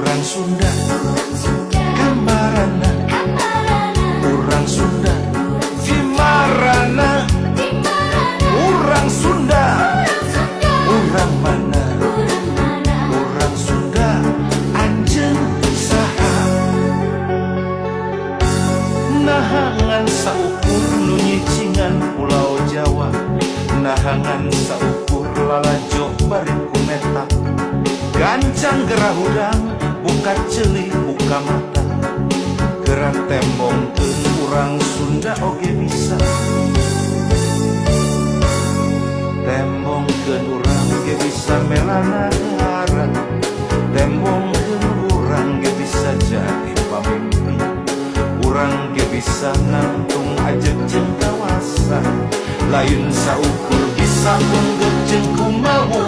Urang Sunda gambarana, urang Sunda Vimarana, urang Sunda urang mana, urang Sunda anjeun saha. Nahangan saukur nu nyicingan Pulau Jawa, nahangan saukur lalajo bari kumetak, gancang gerah udang buka celi buka mata, gerak tembongkeun urang Sunda oge bisa, tembongkeun urang ge bisa melana hara, tembongkeun urang ge bisa jadi pamimpi, urang ge bisa ngantung ajeg jeung kawasan, lain saukur bisa unggul jeung kumaha